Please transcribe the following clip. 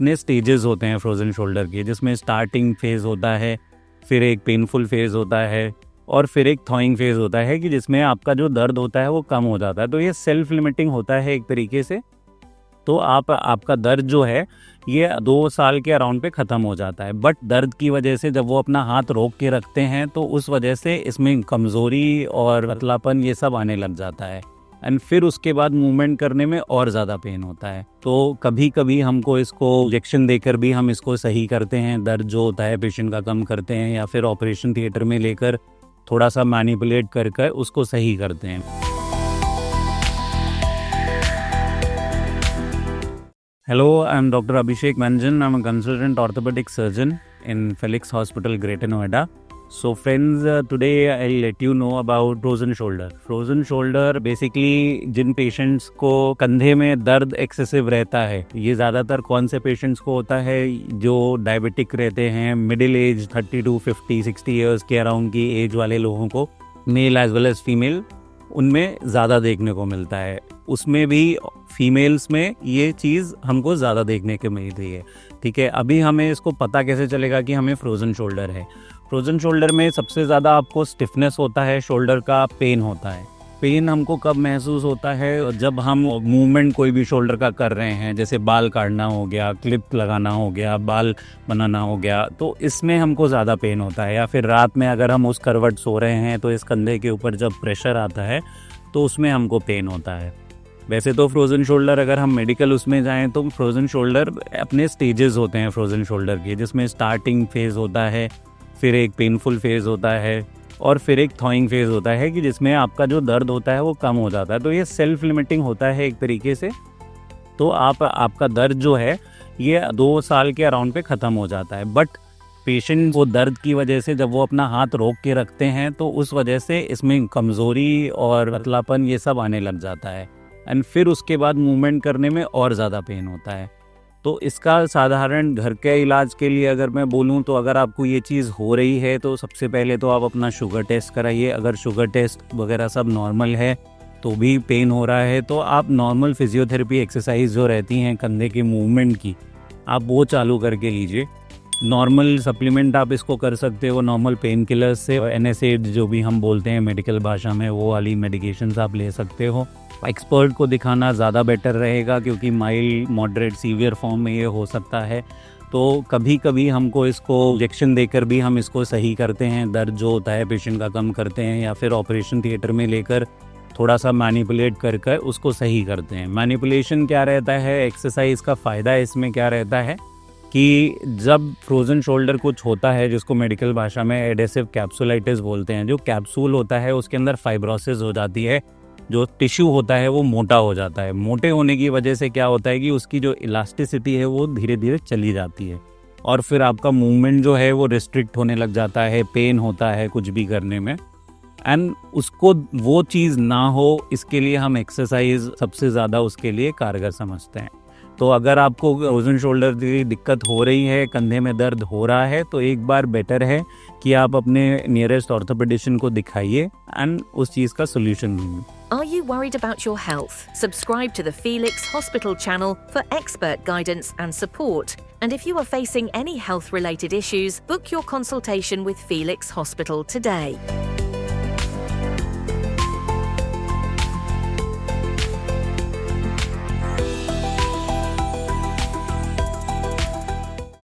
अपने स्टेजेस होते हैं फ्रोज़न शोल्डर के, जिसमें स्टार्टिंग फेज़ होता है, फिर एक पेनफुल फेज़ होता है और फिर एक थॉइंग फेज़ होता है कि जिसमें आपका जो दर्द होता है वो कम हो जाता है। तो ये सेल्फ लिमिटिंग होता है एक तरीके से। तो आपका दर्द जो है ये 2 साल के अराउंड पे ख़त्म हो जाता है। बट दर्द की वजह से जब वो अपना हाथ रोक के रखते हैं तो उस वजह से इसमें कमज़ोरी और पतलापन ये सब आने लग जाता है एंड फिर उसके बाद मूवमेंट करने में और ज़्यादा पेन होता है। तो कभी कभी हमको इसको इंजेक्शन देकर भी हम इसको सही करते हैं, दर्द जो होता है पेशेंट का कम करते हैं, या फिर ऑपरेशन थिएटर में लेकर थोड़ा सा मैनिपुलेट कर उसको सही करते हैं। Hello, I'm Dr. Abhishek Manjan. I'm a consultant orthopedic surgeon in Felix Hospital, Greater Noida. So friends, today I'll let you know about frozen shoulder. Frozen shoulder basically Jin patients को कंधे में दर्द excessive रहता है, ये ज़्यादातर कौन से patients को होता है, जो डायबिटिक रहते हैं, मिडिल एज 30 to 50, 60 years के अराउंड की एज वाले लोगों को, male as well as female, उनमें ज़्यादा देखने को मिलता है। उसमें भी फीमेल्स में ये चीज़ हमको ज़्यादा देखने को मिल रही है। ठीक है, अभी हमें इसको पता कैसे चलेगा कि हमें फ्रोज़न शोल्डर है। फ्रोज़न शोल्डर में सबसे ज़्यादा आपको स्टिफनेस होता है, शोल्डर का पेन होता है। पेन हमको कब महसूस होता है, जब हम मूवमेंट कोई भी शोल्डर का कर रहे हैं, जैसे बाल काटना हो गया, क्लिप लगाना हो गया, बाल बनाना हो गया, तो इसमें हमको ज़्यादा पेन होता है। या फिर रात में अगर हम उस करवट सो रहे हैं तो इस कंधे के ऊपर जब प्रेशर आता है तो उसमें हमको पेन होता है। वैसे तो फ्रोज़न शोल्डर अगर हम मेडिकल उसमें जाएं तो फ्रोज़न शोल्डर अपने स्टेजेस होते हैं फ्रोज़न शोल्डर के, जिसमें स्टार्टिंग फेज़ होता है, फिर एक पेनफुल फेज़ होता है और फिर एक थॉइंग फेज़ होता है कि जिसमें आपका जो दर्द होता है वो कम हो जाता है। तो ये सेल्फ लिमिटिंग होता है एक तरीके से। तो आपका दर्द जो है ये 2 साल के अराउंड पे ख़त्म हो जाता है। बट पेशेंट वो दर्द की वजह से जब वो अपना हाथ रोक के रखते हैं तो उस वजह से इसमें कमज़ोरी और पतलापन ये सब आने लग जाता है एंड फिर उसके बाद मूवमेंट करने में और ज़्यादा पेन होता है। तो इसका साधारण घर के इलाज के लिए अगर मैं बोलूँ तो अगर आपको ये चीज़ हो रही है तो सबसे पहले तो आप अपना शुगर टेस्ट कराइए। अगर शुगर टेस्ट वगैरह सब नॉर्मल है तो भी पेन हो रहा है तो आप नॉर्मल फिजियोथेरेपी एक्सरसाइज जो रहती हैं कंधे के मूवमेंट की, आप वो चालू करके लीजिए। नॉर्मल सप्लीमेंट आप इसको कर सकते हो नॉर्मल पेन किलर्स से, NSAID जो भी हम बोलते हैं मेडिकल भाषा में, वो वाली मेडिकेशंस आप ले सकते हो। एक्सपर्ट को दिखाना ज़्यादा बेटर रहेगा क्योंकि माइल्ड मॉडरेट सीवियर फॉर्म में ये हो सकता है। तो कभी कभी हमको इसको इंजेक्शन देकर भी हम इसको सही करते हैं, दर्द जो होता है पेशेंट का कम करते हैं, या फिर ऑपरेशन थिएटर में लेकर थोड़ा सा मैनिपुलेट कर उसको सही करते हैं। मैनिपुलेशन क्या रहता है, एक्सरसाइज का फ़ायदा इसमें क्या रहता है कि जब फ्रोज़न शोल्डर कुछ होता है जिसको मेडिकल भाषा में एडेसिव कैप्सुलाइटिस बोलते हैं, जो कैप्सूल होता है उसके अंदर फाइब्रोसिस हो जाती है, जो टिश्यू होता है वो मोटा हो जाता है। मोटे होने की वजह से क्या होता है कि उसकी जो इलास्टिसिटी है वो धीरे धीरे चली जाती है और फिर आपका मूवमेंट जो है वो रिस्ट्रिक्ट होने लग जाता है, पेन होता है कुछ भी करने में। एंड उसको वो चीज़ ना हो इसके लिए हम एक्सरसाइज सबसे ज़्यादा उसके लिए कारगर समझते हैं। तो अगर आपको फ्रोज़न शोल्डर की दिक्कत हो रही है, कंधे में दर्द हो रहा है, तो एक बार बेटर है कि आप अपने नियरेस्ट ऑर्थोपेडिशियन को दिखाइए एंड उस चीज़ का सोल्यूशन ढूंढिए। Are you worried about your health? Subscribe to the Felix Hospital channel for expert guidance and support. And if you are facing any health-related issues, book your consultation with Felix Hospital today.